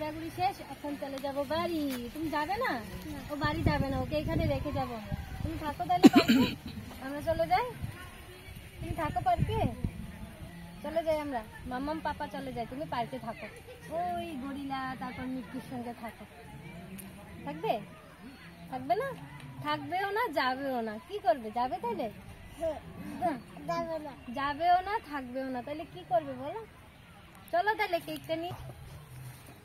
ঘোরাঘুরি শেষ, এখন চলে যাব বাড়ি। তুমি যাবে না? ও বাড়ি যাবে না, ওকে এখানে রেখে যাবো আমরা। তুমি থাকো তাহলে পার্কে, আমরা চলে যাই। তুমি থাকো পার্কে, চলে যাই আমরা। মাম্মাম পাপা চলে যায়, তুমি পার্কে থাকো। ওই গরিলা তারপর মিষ্টির সঙ্গে থাকো। থাকবে? থাকবে না? থাকবেও না, যাবেও না। কি করবে? যাবে তাহলে? যাবেও না, থাকবেও না, তাহলে কি করবে বলো? চলো তাহলে কেকটা নিয়ে।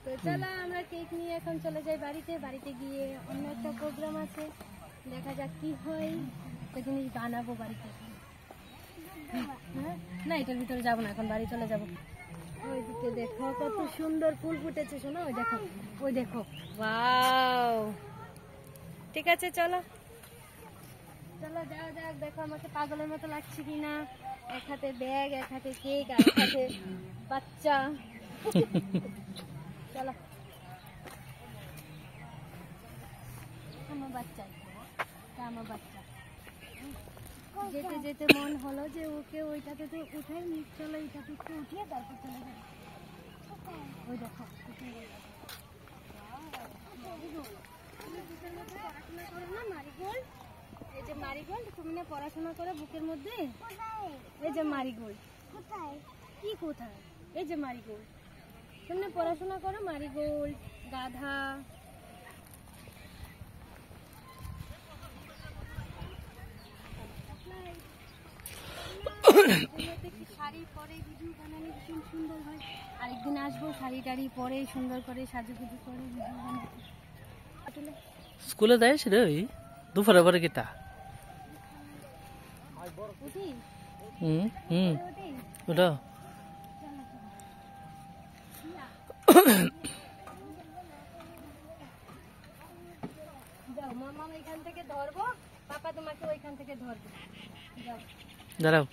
তো চলো আমরা কেক নিয়ে এখন চলে যাই বাড়িতে। বাড়িতে গিয়ে অন্য একটা প্রোগ্রাম আছে, দেখা যাক কি হয়। একটা জিনিস বানাবো বাড়িতে। না, এটার ভিতরে যাবো না, এখন বাড়ি চলে যাবো। ওই দিকে দেখো কত সুন্দর ফুল ফুটেছে, শোনো ওই দেখো, ওই দেখো। ওয়াও, ঠিক আছে চলো চলো যাও যাক। দেখো আমাকে পাগলের মতো লাগছে কিনা। এক হাতে ব্যাগ, এক হাতে কেক, আর এক হাতে বাচ্চা। চলো, আমার বাচ্চা, আমার বাচ্চা। যেতে যেতে মন হলো যে ওকে ওইটাতে তো উঠাই নি, চলো এইটাতে একটু উঠিয়ে তারপর চলে যাই। ওই দেখো পড়াশোনা করো না মারিগোল্ড, এই যে মারিগোল্ড, তুমি না পড়াশোনা করো বুকের মধ্যে, এই যে মারিগোল্ড। কোথায়? কি কোথায়? এই যে মারিগোল্ড, তুমি না পড়াশোনা করো। মারিগোল্ড, গাধা। শাড়ি পরে ভিডিও বানালে ভীষণ সুন্দর হয়। আরেকদিন আসবো শাড়ি টাড়ি পরে সুন্দর করে সাজুগুজু করে ভিডিও বানাতে। স্কুলে যাইস রে দুপুরে পরে কিতা? উঠি? ওটা যাও, মামা এখান থেকে ধরবো, পাপা তোমাকে ওইখান থেকে ধরবে। যাও, দাঁড়াও।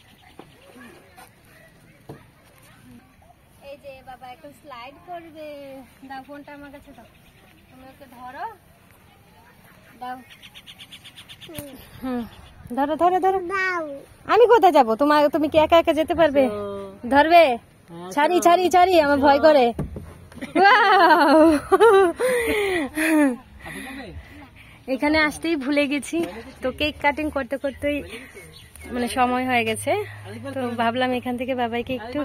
এই যে বাবা এখন স্লাইড করবে। দাও ফোনটা আমার কাছে দাও, তুমি ওকে ধরো। দাও, ধরো ধরো ধরো। আমি কোথায় যাবো? তুমি কি একা একা যেতে পারবে? ধরবে? ছাড়ি ছাড়ি ছাড়ি, আমার ভয় করে। এখানে আসতেই ভুলে গেছি, তো কেক কাটিং করতে করতেই মানে সময় হয়ে গেছে। তো ভাবলাম এখান থেকে বাবাইকে একটু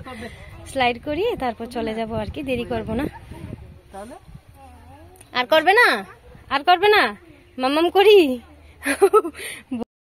স্লাইড করিয়ে তারপর চলে যাব আর কি, দেরি করব না। আর করবে না? আর করবে না? মাম্মাম করি।